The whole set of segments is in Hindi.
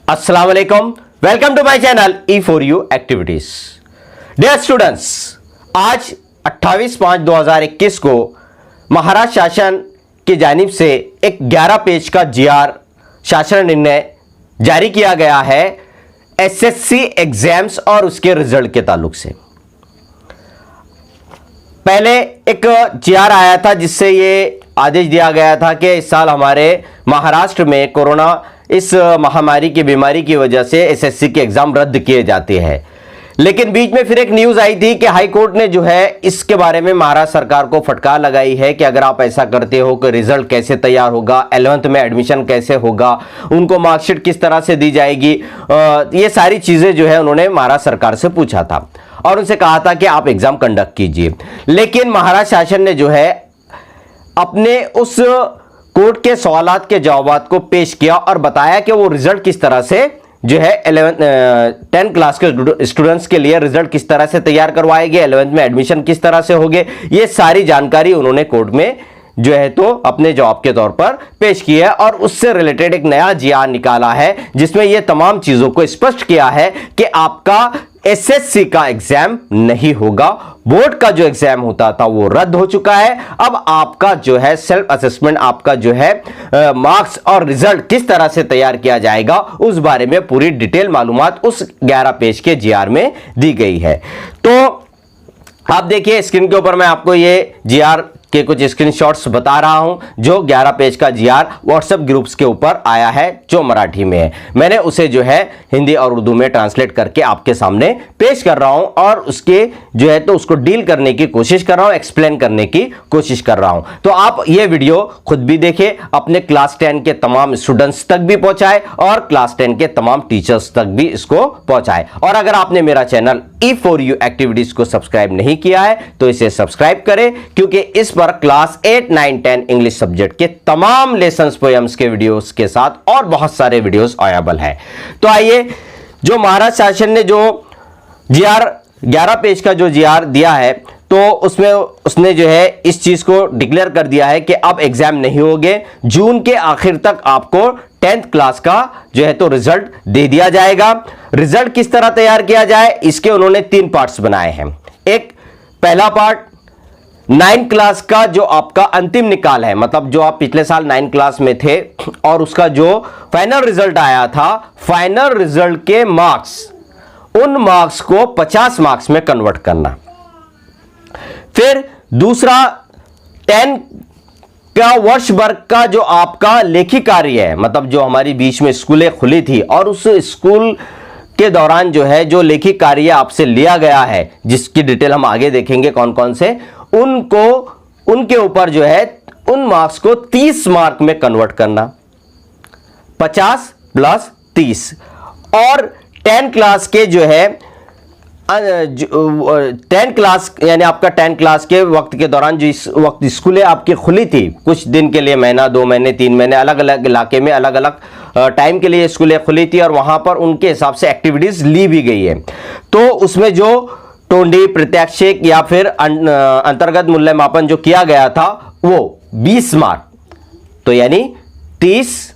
अस्सलाम वालेकुम, welcome to my channel E4U activities. Dear students, आज 28/5/2021 को महाराष्ट्र शासन की जानिब से एक 11 पेज का जीआर शासन निर्णय जारी किया गया है एसएससी एग्जाम्स और उसके रिजल्ट के ताल्लुक से। पहले एक जीआर आया था जिससे ये आदेश दिया गया था कि इस साल हमारे महाराष्ट्र में कोरोना इस महामारी की बीमारी की वजह से एसएससी के एग्जाम रद्द किए जाते हैं। लेकिन बीच में फिर एक न्यूज आई थी कि हाई कोर्ट ने जो है इसके बारे में महाराष्ट्र सरकार को फटकार लगाई है कि अगर आप ऐसा करते हो कि रिजल्ट कैसे तैयार होगा, 11th में एडमिशन कैसे होगा, उनको मार्कशीट किस तरह से दी जाएगी, ये सारी चीजें जो है उन्होंने महाराष्ट्र सरकार से पूछा था और उनसे कहा था कि आप एग्जाम कंडक्ट कीजिए। लेकिन महाराष्ट्र शासन ने जो है अपने उस कोर्ट के सवालात के जवाबात को पेश किया और बताया कि वो रिजल्ट किस तरह से जो है 10 क्लास के स्टूडेंट्स के लिए रिजल्ट किस तरह से तैयार करवाएंगे, 11th में एडमिशन किस तरह से होंगे, ये सारी जानकारी उन्होंने कोर्ट में जो है तो अपने जवाब के तौर पर पेश की है और उससे रिलेटेड एक नया जीआर निकाला है जिसमें ये तमाम चीजों को स्पष्ट किया है कि आपका एसएससी का एग्जाम नहीं होगा, बोर्ड का जो एग्जाम होता था वो रद्द हो चुका है। अब आपका जो है सेल्फ असेसमेंट, आपका जो है मार्क्स और रिजल्ट किस तरह से तैयार किया जाएगा उस बारे में पूरी डिटेल मालूमात उस 11 पेज के जीआर में दी गई है। तो आप देखिए स्क्रीन के ऊपर मैं आपको ये जीआर के कुछ स्क्रीनशॉट्स बता रहा हूं जो 11 पेज का जीआर व्हाट्सएप ग्रुप्स के ऊपर आया है जो मराठी में है। मैंने उसे जो है हिंदी और उर्दू में ट्रांसलेट करके आपके सामने पेश कर रहा हूं और उसके जो है तो उसको डील करने की कोशिश कर रहा हूं, एक्सप्लेन करने की कोशिश कर रहा हूं। तो आप ये वीडियो खुद भी देखें, अपने क्लास 10 के तमाम स्टूडेंट्स तक भी पहुंचाए और क्लास 10 के तमाम टीचर्स तक भी इसको पहुंचाए। और अगर आपने मेरा चैनल E4U एक्टिविटीज को सब्सक्राइब नहीं किया है तो इसे सब्सक्राइब करें, क्योंकि इस पर क्लास 8, 9, 10 इंग्लिश सब्जेक्ट के तमाम लेसन्स, पोएम्स के वीडियोस के साथ और बहुत सारे वीडियोस अवेलेबल है। तो आइए, जो महाराष्ट्र शासन ने जो जीआर 11 पेज का जो जीआर दिया है तो उसमें उसने जो है इस चीज को डिक्लेयर कर दिया है कि अब एग्जाम नहीं होंगे, जून के आखिर तक आपको 10th क्लास का जो है तो रिजल्ट दे दिया जाएगा। रिजल्ट किस तरह तैयार किया जाए इसके उन्होंने 3 पार्ट्स बनाए हैं। एक पहला पार्ट 9 क्लास का जो आपका अंतिम निकाल है, मतलब जो आप पिछले साल 9 क्लास में थे और उसका जो फाइनल रिजल्ट आया था, फाइनल रिजल्ट के मार्क्स, उन मार्क्स को 50 मार्क्स में कन्वर्ट करना। फिर दूसरा 10 का वर्ष भर का जो आपका लेखी कार्य है, मतलब जो हमारी बीच में स्कूलें खुली थी और उस स्कूल के दौरान जो है जो लेखी कार्य आपसे लिया गया है, जिसकी डिटेल हम आगे देखेंगे कौन कौन से, उनको उनके ऊपर जो है उन मार्क्स को 30 मार्क में कन्वर्ट करना, 50 + 30। और 10 क्लास के जो है 10 क्लास यानी आपका 10 क्लास के वक्त के दौरान जो इस वक्त स्कूलें आपकी खुली थी, कुछ दिन के लिए, महीना, 2 महीने, 3 महीने, अलग अलग इलाके में अलग अलग टाइम के लिए स्कूलें खुली थी और वहां पर उनके हिसाब से एक्टिविटीज ली भी गई है। तो उसमें जो टोंडी, प्रत्याक्षिक या फिर अंतर्गत मूल्यमापन जो किया गया था वो 20 मार्क, तो यानी 30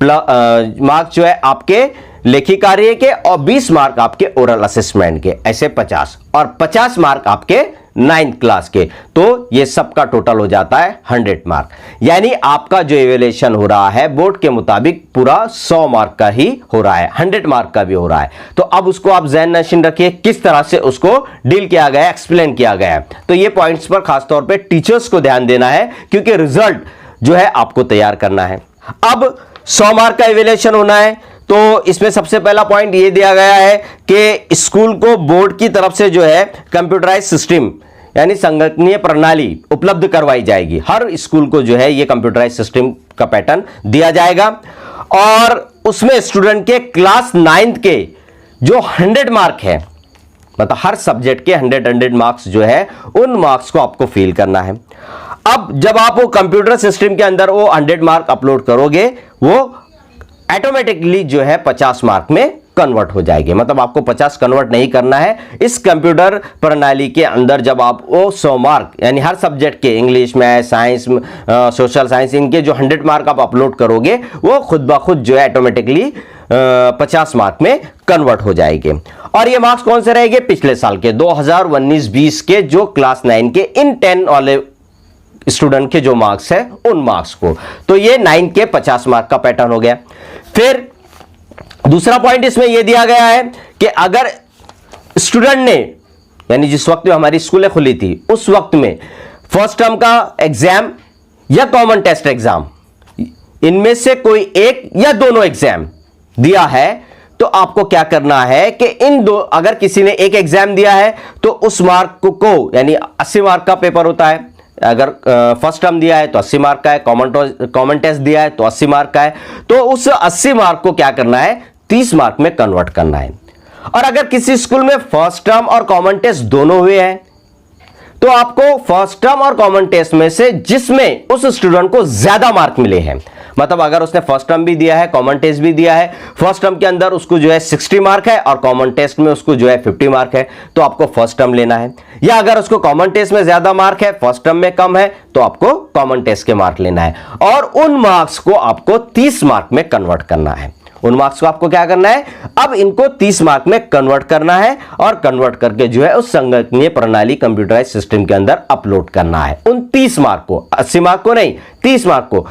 मार्क जो है आपके लेखी कार्य के और 20 मार्क आपके ओरल असेसमेंट के, ऐसे 50 और 50 मार्क आपके 9th क्लास के। तो ये सबका टोटल हो जाता है 100 मार्क। यानी आपका जो इवैल्यूएशन हो रहा है बोर्ड के मुताबिक पूरा 100 मार्क का ही हो रहा है, 100 मार्क का भी हो रहा है। तो अब उसको आप ज़हन नशीन रखिए किस तरह से उसको डील किया गया, एक्सप्लेन किया गया है। तो ये पॉइंट्स पर खासतौर पर टीचर्स को ध्यान देना है क्योंकि रिजल्ट जो है आपको तैयार करना है। अब 100 मार्क का इवैल्यूएशन होना है तो इसमें सबसे पहला पॉइंट ये दिया गया है कि स्कूल को बोर्ड की तरफ से जो है कंप्यूटराइज सिस्टम यानी संगणकीय प्रणाली उपलब्ध करवाई जाएगी। हर स्कूल को जो है ये कंप्यूटराइज सिस्टम का पैटर्न दिया जाएगा और उसमें स्टूडेंट के क्लास 9th के जो 100 मार्क है, मतलब हर सब्जेक्ट के 100 मार्क्स जो है उन मार्क्स को आपको फिल करना है। अब जब आप वो कंप्यूटर सिस्टम के अंदर वो 100 मार्क अपलोड करोगे वो ऑटोमेटिकली जो है 50 मार्क में कन्वर्ट हो जाएगी, मतलब आपको 50 कन्वर्ट नहीं करना है। इस कंप्यूटर प्रणाली के अंदर जब आप वो 100 मार्क यानी हर सब्जेक्ट के, English, math, science, social science, इनके जो 100 मार्क आप अपलोड करोगे वो खुद ब खुद जो है ऑटोमेटिकली 50 मार्क में कन्वर्ट हो जाएंगे। और ये मार्क्स कौन से रहेंगे? पिछले साल के 2019-20 के जो क्लास 9 के इन 10 वाले स्टूडेंट के जो मार्क्स है उन मार्क्स को। तो ये 9 के 50 मार्क का पैटर्न हो गया। फिर दूसरा पॉइंट इसमें यह दिया गया है कि अगर स्टूडेंट ने, यानी जिस वक्त में हमारी स्कूलें खुली थी उस वक्त में फर्स्ट टर्म का एग्जाम या कॉमन टेस्ट एग्जाम, इनमें से कोई एक या दोनों एग्जाम दिया है, तो आपको क्या करना है कि इन दो, अगर किसी ने एक एग्जाम दिया है तो उस मार्क को, यानी 80 मार्क का पेपर होता है, अगर फर्स्ट टर्म दिया है तो 80 मार्क का है, कॉमन टेस्ट दिया है तो 80 मार्क का है, तो उस 80 मार्क को क्या करना है? 30 मार्क में कन्वर्ट करना है। और अगर किसी स्कूल में फर्स्ट टर्म और कॉमन टेस्ट दोनों हुए हैं तो आपको फर्स्ट टर्म और कॉमन टेस्ट में से जिसमें उस स्टूडेंट को ज्यादा मार्क मिले हैं, मतलब अगर उसने फर्स्ट टर्म भी दिया है, कॉमन टेस्ट भी दिया है, फर्स्ट टर्म के अंदर उसको जो है 60 मार्क है और कॉमन टेस्ट में उसको जो है 50 मार्क है, तो आपको फर्स्ट टर्म लेना है। या अगर उसको कॉमन टेस्ट में ज्यादा मार्क है, फर्स्ट टर्म में कम है, तो आपको कॉमन टेस्ट के मार्क लेना है और उन मार्क्स को आपको 30 मार्क में कन्वर्ट करना है। उन मार्क्स को आपको क्या करना है? अब इनको 30 मार्क में कन्वर्ट करना है और कन्वर्ट करके जो है उस संगणकीय प्रणाली कंप्यूटराइज सिस्टम के अंदर अपलोड करना है। उन 30 मार्क को, 80 मार्क को नहीं, 30 मार्क को।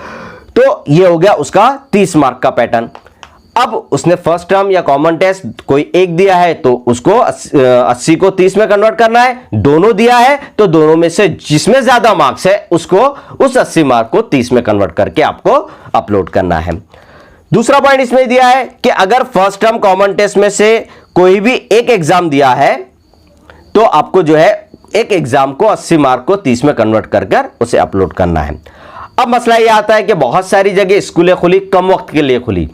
तो ये हो गया उसका 30 मार्क का पैटर्न। अब उसने फर्स्ट टर्म या कॉमन टेस्ट कोई एक दिया है तो उसको 80 को 30 में कन्वर्ट करना है। दोनों दिया है तो दोनों में से जिसमें ज्यादा मार्क्स है उसको, उस 80 मार्क को 30 में कन्वर्ट करके आपको अपलोड करना है। दूसरा पॉइंट इसमें दिया है कि अगर फर्स्ट टर्म कॉमन टेस्ट में से कोई भी एक एग्जाम दिया है तो आपको जो है एक एग्जाम को 80 मार्क को 30 में कन्वर्ट कर उसे अपलोड करना है। अब मसला यह आता है कि बहुत सारी जगह स्कूलें खुली, कम वक्त के लिए खुली,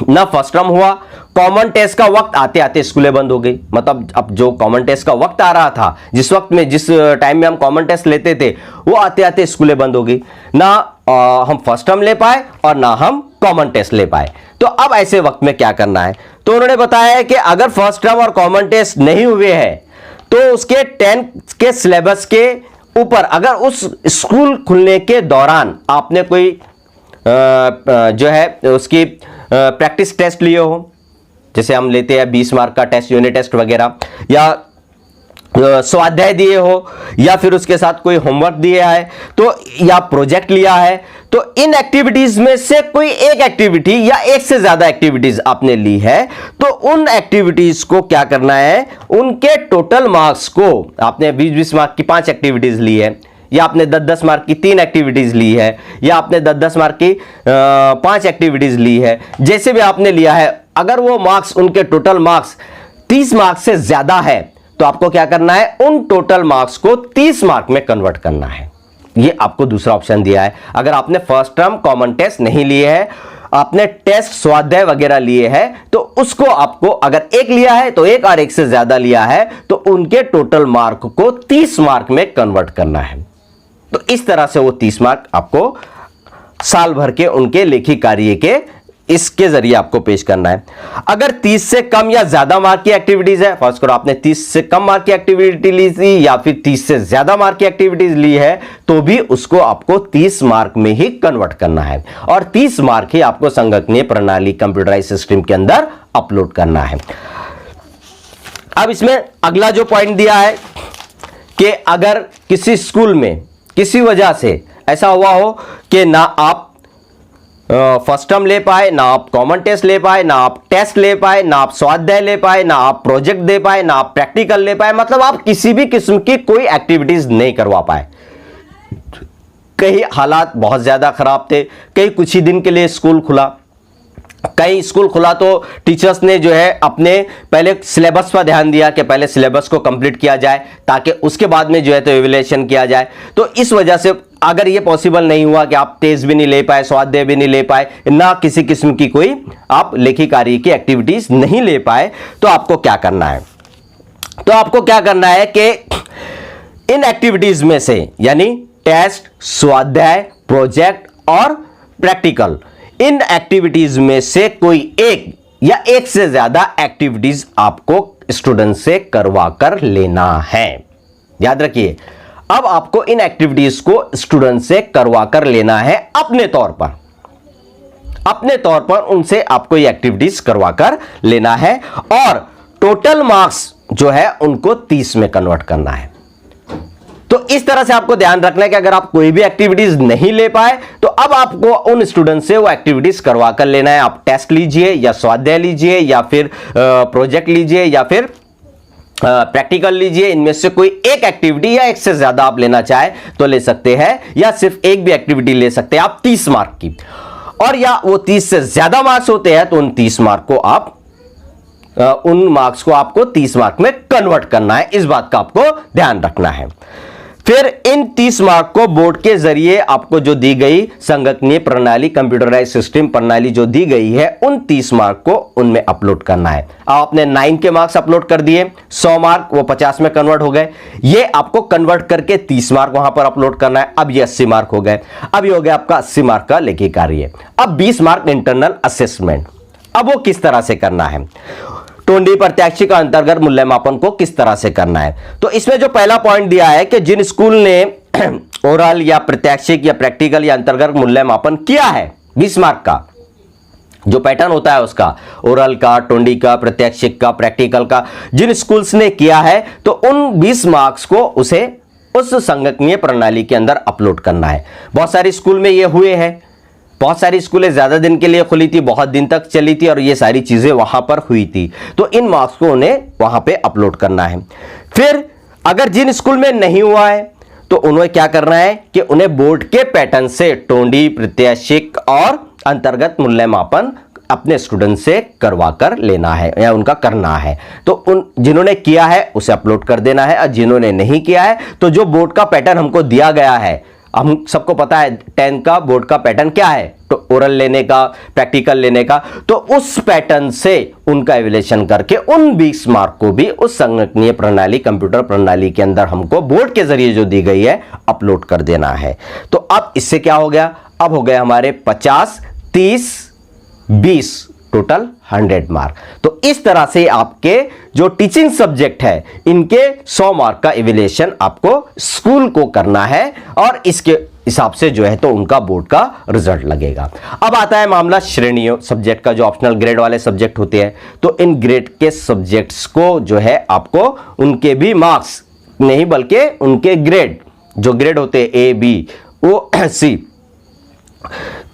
ना फर्स्ट टर्म हुआ, कॉमन टेस्ट का वक्त आते आते स्कूलें बंद हो गई। मतलब अब जो कॉमन टेस्ट का वक्त आ रहा था, जिस वक्त में, जिस टाइम में हम कॉमन टेस्ट लेते थे, वो आते आते स्कूलें बंद हो गई। ना हम फर्स्ट टर्म ले पाए और ना हम कॉमन टेस्ट ले पाए। तो अब ऐसे वक्त में क्या करना है? तो उन्होंने बताया है कि अगर फर्स्ट टर्म और कॉमन टेस्ट नहीं हुए हैं तो उसके 10 के सिलेबस के ऊपर, अगर उस स्कूल खुलने के दौरान आपने कोई जो है उसकी प्रैक्टिस टेस्ट लिए हो, जैसे हम लेते हैं 20 मार्क का टेस्ट, यूनिट टेस्ट वगैरह, या स्वाध्याय दिए हो, या फिर उसके साथ कोई होमवर्क दिया है, तो या प्रोजेक्ट लिया है, तो इन एक्टिविटीज में से कोई एक एक्टिविटी या एक से ज्यादा एक्टिविटीज आपने ली है, तो उन एक्टिविटीज को क्या करना है? उनके टोटल मार्क्स को, आपने 20-20 मार्क की 5 एक्टिविटीज ली है, या आपने 10-10 मार्क की 3 एक्टिविटीज ली है, या आपने 10-10 मार्क की 5 एक्टिविटीज ली है, जैसे भी आपने लिया है, अगर वो मार्क्स, उनके टोटल मार्क्स 30 मार्क्स से ज्यादा है तो आपको क्या करना है? उन टोटल मार्क्स को 30 मार्क में कन्वर्ट करना है। ये आपको दूसरा ऑप्शन दिया है। अगर आपने फर्स्ट टर्म कॉमन टेस्ट नहीं लिए है, आपने टेस्ट स्वाध्याय वगैरह लिए हैं, तो उसको आपको, अगर एक लिया है तो एक, और एक से ज्यादा लिया है तो उनके टोटल मार्क को 30 मार्क में कन्वर्ट करना है। तो इस तरह से वो 30 मार्क आपको साल भर के उनके लेखी कार्य के इसके जरिए आपको पेश करना है। अगर 30 से कम या ज्यादा मार्क की एक्टिविटीज है, फर्स्ट करो आपने 30 से कम मार्क की एक्टिविटी ली थी या फिर 30 से ज्यादा मार्क की एक्टिविटीज ली है, तो भी उसको आपको 30 मार्क में ही कन्वर्ट करना है और 30 मार्क ही आपको संगणकीय प्रणाली कंप्यूटराइज सिस्टम के अंदर अपलोड करना है। अब इसमें अगला जो पॉइंट दिया है कि अगर किसी स्कूल में किसी वजह से ऐसा हुआ हो कि ना आप फर्स्ट टर्म ले पाए, ना आप कॉमन टेस्ट ले पाए, ना आप टेस्ट ले पाए, ना आप स्वाध्याय ले पाए, ना आप प्रोजेक्ट दे पाए, ना आप प्रैक्टिकल ले पाए, मतलब आप किसी भी किस्म की कोई एक्टिविटीज नहीं करवा पाए। कई हालात बहुत ज्यादा खराब थे, कई कुछ ही दिन के लिए स्कूल खुला, कई स्कूल खुला तो टीचर्स ने जो है अपने पहले सिलेबस पर ध्यान दिया कि पहले सिलेबस को कंप्लीट किया जाए ताकि उसके बाद में जो है तो इवैल्यूएशन किया जाए। तो इस वजह से अगर ये पॉसिबल नहीं हुआ कि आप टेस्ट भी नहीं ले पाए, स्वाध्याय भी नहीं ले पाए, ना किसी किस्म की कोई आप लेखी कार्य की एक्टिविटीज नहीं ले पाए, तो आपको क्या करना है? तो आपको क्या करना है कि इन एक्टिविटीज में से, यानी टेस्ट, स्वाध्याय, प्रोजेक्ट और प्रैक्टिकल, इन एक्टिविटीज में से कोई एक या एक से ज्यादा एक्टिविटीज आपको स्टूडेंट से करवा कर लेना है। याद रखिए, अब आपको इन एक्टिविटीज को स्टूडेंट से करवा कर लेना है अपने तौर पर। अपने तौर पर उनसे आपको ये एक्टिविटीज करवाकर लेना है और टोटल मार्क्स जो है उनको 30 में कन्वर्ट करना है। तो इस तरह से आपको ध्यान रखना है कि अगर आप कोई भी एक्टिविटीज नहीं ले पाए तो अब आपको उन स्टूडेंट से वो एक्टिविटीज करवा कर लेना है। आप टेस्ट लीजिए या स्वाध्याय लीजिए या फिर प्रोजेक्ट लीजिए या फिर प्रैक्टिकल लीजिए, इनमें से कोई एक एक्टिविटी या एक से ज्यादा आप लेना चाहे तो ले सकते हैं, या सिर्फ एक भी एक्टिविटी ले सकते हैं आप 30 मार्क की, और या वो 30 से ज्यादा मार्क्स होते हैं तो उन 30 मार्क को आप उन मार्क्स को आपको 30 मार्क में कन्वर्ट करना है। इस बात का आपको ध्यान रखना है। फिर इन 30 मार्क को बोर्ड के जरिए आपको जो दी गई संगणकीय प्रणाली, कंप्यूटराइज सिस्टम प्रणाली जो दी गई है, उन 30 मार्क को उनमें अपलोड करना है। आपने 9 के मार्क्स अपलोड कर दिए, 100 मार्क वो 50 में कन्वर्ट हो गए, ये आपको कन्वर्ट करके 30 मार्क वहां पर अपलोड करना है। अब ये 80 मार्क हो गए। अब ये हो गया आपका 80 मार्क का लेखी कार्य। अब 20 मार्क इंटरनल असेसमेंट, अब वो किस तरह से करना है, टोंडी प्रत्याशी का अंतर्गत मूल्यमापन को किस तरह से करना है। तो इसमें जो पहला पॉइंट दिया है कि जिन स्कूल ने ओरल या प्रत्याशिक या प्रैक्टिकल या अंतर्गत मूल्यमापन किया है 20 मार्क का, जो पैटर्न होता है उसका, ओरल का, टोंडी का, प्रत्याशिक का, प्रैक्टिकल का, जिन स्कूल्स ने किया है तो उन 20 मार्क्स को उसे उस संगणकीय प्रणाली के अंदर अपलोड करना है। बहुत सारे स्कूल में ये हुए हैं, बहुत सारी स्कूलें ज्यादा दिन के लिए खुली थी, बहुत दिन तक चली थी और ये सारी चीजें वहां पर हुई थी, तो इन मार्क्स को उन्हें वहां पे अपलोड करना है। फिर अगर जिन स्कूल में नहीं हुआ है तो उन्हें क्या करना है कि उन्हें बोर्ड के पैटर्न से टोंडी, प्रत्याशिक और अंतर्गत मूल्यमापन अपने स्टूडेंट से करवा कर लेना है या उनका करना है। तो उन जिन्होंने किया है उसे अपलोड कर देना है, और जिन्होंने नहीं किया है तो जो बोर्ड का पैटर्न हमको दिया गया है, हम सबको पता है 10 का बोर्ड का पैटर्न क्या है, तो ओरल लेने का, प्रैक्टिकल लेने का, तो उस पैटर्न से उनका एवेल्यूएशन करके उन 20 मार्क को भी उस संगणकीय प्रणाली, कंप्यूटर प्रणाली के अंदर हमको बोर्ड के जरिए जो दी गई है अपलोड कर देना है। तो अब इससे क्या हो गया, अब हो गए हमारे 50, 30, 20 टोटल 100 मार्क। तो इस तरह से आपके जो टीचिंग सब्जेक्ट है इनके 100 मार्क का इवैल्यूएशन आपको स्कूल को करना है और इसके हिसाब से जो है तो उनका बोर्ड का रिजल्ट लगेगा। अब आता है मामला श्रेणियों सब्जेक्ट का, जो ऑप्शनल ग्रेड वाले सब्जेक्ट होते हैं। तो इन ग्रेड के सब्जेक्ट्स को जो है आपको उनके भी मार्क्स नहीं बल्कि उनके ग्रेड, जो ग्रेड होते हैं ए, बी, ओ, सी,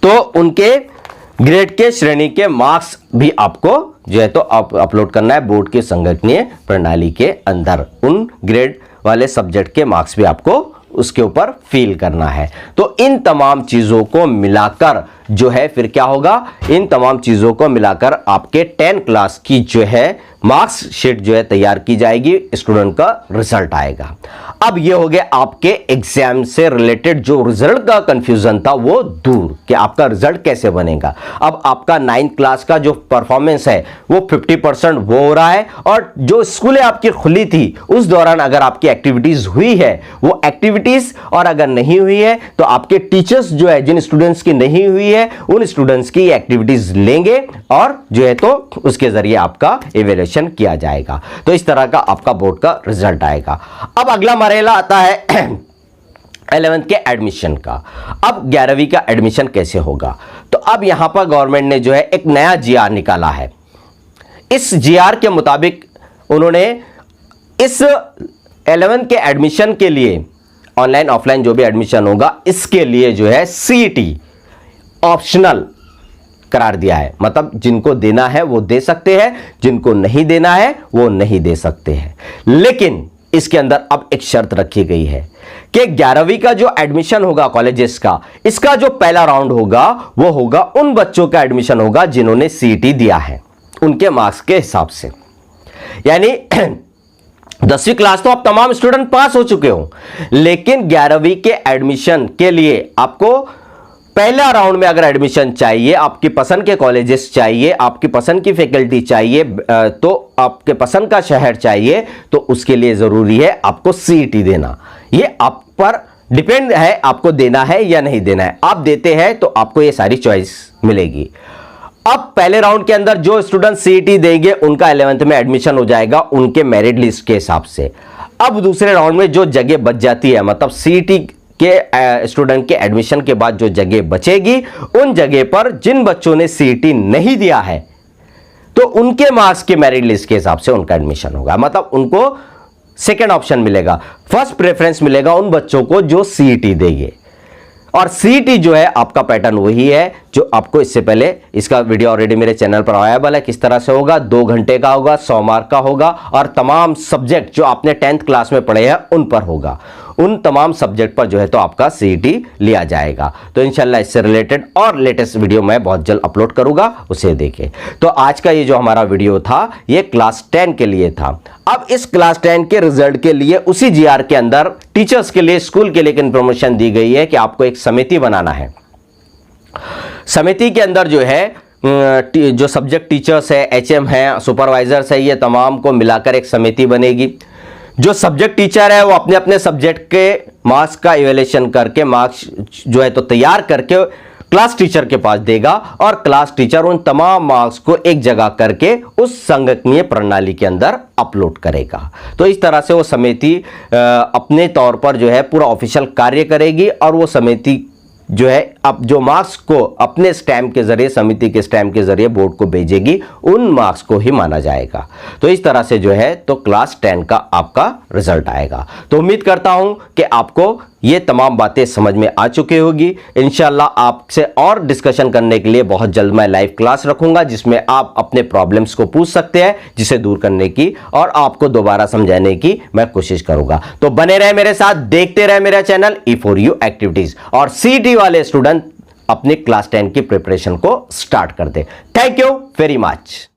तो उनके ग्रेड के श्रेणी के मार्क्स भी आपको जो है तो अपलोड करना है बोर्ड के संगणकीय प्रणाली के अंदर। उन ग्रेड वाले सब्जेक्ट के मार्क्स भी आपको उसके ऊपर फिल करना है। तो इन तमाम चीजों को मिलाकर जो है फिर क्या होगा, इन तमाम चीजों को मिलाकर आपके 10 क्लास की जो है मार्क्स शीट जो है तैयार की जाएगी, स्टूडेंट का रिजल्ट आएगा। अब ये हो गया आपके एग्जाम से रिलेटेड जो रिजल्ट का कंफ्यूजन था वो दूर कि आपका रिजल्ट कैसे बनेगा। अब आपका 9th क्लास का जो परफॉर्मेंस है वो 50% वो हो रहा है, और जो स्कूलें आपकी खुली थी उस दौरान अगर आपकी एक्टिविटीज हुई है वो एक्टिविटीज, और अगर नहीं हुई है तो आपके टीचर्स जो है जिन स्टूडेंट्स की नहीं हुई है उन स्टूडेंट्स की एक्टिविटीज लेंगे और जो है तो उसके जरिए आपका इवैल्यूएशन किया जाएगा। तो इस तरह का आपका बोर्ड का रिजल्ट आएगा। अब अगला मरेला आता है 11th के एडमिशन का। अब 11वीं का एडमिशन कैसे होगा, तो अब यहां पर गवर्नमेंट ने जो है एक नया जीआर निकाला है। इस जीआर के मुताबिक उन्होंने इस 11th के एडमिशन के लिए ऑनलाइन ऑफलाइन जो भी एडमिशन होगा इसके लिए जो है सीईटी ऑप्शनल करार दिया है। मतलब जिनको देना है वो दे सकते हैं, जिनको नहीं देना है वो नहीं दे सकते हैं। लेकिन इसके अंदर अब एक शर्त रखी गई है कि 11वीं का जो एडमिशन होगा कॉलेजेस का, इसका जो पहला राउंड होगा वो होगा उन बच्चों का एडमिशन होगा जिन्होंने सीईटी दिया है उनके मार्क्स के हिसाब से। यानी 10वीं क्लास तो आप तमाम स्टूडेंट पास हो चुके हो, लेकिन 11वीं के एडमिशन के लिए आपको पहला राउंड में अगर एडमिशन चाहिए, आपकी पसंद के कॉलेजेस चाहिए, आपकी पसंद की फैकल्टी चाहिए, तो आपके पसंद का शहर चाहिए, तो उसके लिए जरूरी है आपको सीईटी देना। ये आप पर डिपेंड है आपको देना है या नहीं देना है। आप देते हैं तो आपको ये सारी चॉइस मिलेगी। अब पहले राउंड के अंदर जो स्टूडेंट सीईटी देंगे उनका 11th में एडमिशन हो जाएगा उनके मेरिट लिस्ट के हिसाब से। अब दूसरे राउंड में जो जगह बच जाती है, मतलब सीईटी के स्टूडेंट के एडमिशन के बाद जो जगह बचेगी, उन जगह पर जिन बच्चों ने सीईटी नहीं दिया है तो उनके मार्क्स के मेरिट लिस्ट के हिसाब से उनका एडमिशन होगा। मतलब उनको सेकेंड ऑप्शन मिलेगा, फर्स्ट प्रेफरेंस मिलेगा उन बच्चों को जो सीईटी देंगे। और सीईटी जो है आपका पैटर्न वही है जो आपको इससे पहले, इसका वीडियो ऑलरेडी मेरे चैनल पर अवेलेबल है, किस तरह से होगा। 2 घंटे का होगा, 100 मार्क का होगा और तमाम सब्जेक्ट जो आपने 10th क्लास में पढ़े हैं उन पर होगा। उन तमाम सब्जेक्ट पर जो है तो आपका सीईटी लिया जाएगा। तो इंशाल्लाह इससे रिलेटेड और लेटेस्ट वीडियो मैं बहुत जल्द अपलोड करूंगा, उसे देखें। तो आज का ये जो हमारा वीडियो था ये क्लास 10 के लिए था। अब इस क्लास 10 के रिजल्ट के लिए उसी जीआर के अंदर टीचर्स के लिए, स्कूल के लिए इन्फॉर्मेशन दी गई है कि आपको एक समिति बनाना है। समिति के अंदर जो है जो सब्जेक्ट टीचर्स है, एचएम है, सुपरवाइजर्स है, ये तमाम को मिलाकर एक समिति बनेगी। जो सब्जेक्ट टीचर है वो अपने अपने सब्जेक्ट के मार्क्स का इवैल्यूएशन करके मार्क्स जो है तो तैयार करके क्लास टीचर के पास देगा और क्लास टीचर उन तमाम मार्क्स को एक जगह करके उस संगठनीय प्रणाली के अंदर अपलोड करेगा। तो इस तरह से वो समिति अपने तौर पर जो है पूरा ऑफिशियल कार्य करेगी और वो समिति जो है अब जो मार्क्स को अपने स्टैम्प के जरिए, समिति के स्टैम्प के जरिए बोर्ड को भेजेगी, उन मार्क्स को ही माना जाएगा। तो इस तरह से जो है तो क्लास 10 का आपका रिजल्ट आएगा। तो उम्मीद करता हूं कि आपको ये तमाम बातें समझ में आ चुकी होगी। इंशाल्लाह आपसे और डिस्कशन करने के लिए बहुत जल्द मैं लाइव क्लास रखूंगा जिसमें आप अपने प्रॉब्लम्स को पूछ सकते हैं, जिसे दूर करने की और आपको दोबारा समझाने की मैं कोशिश करूंगा। तो बने रहे मेरे साथ, देखते रहे मेरा चैनल E4U एक्टिविटीज और सीईटी वाले स्टूडेंट अपनी क्लास 10 की प्रिपरेशन को स्टार्ट कर दे। Thank you very much.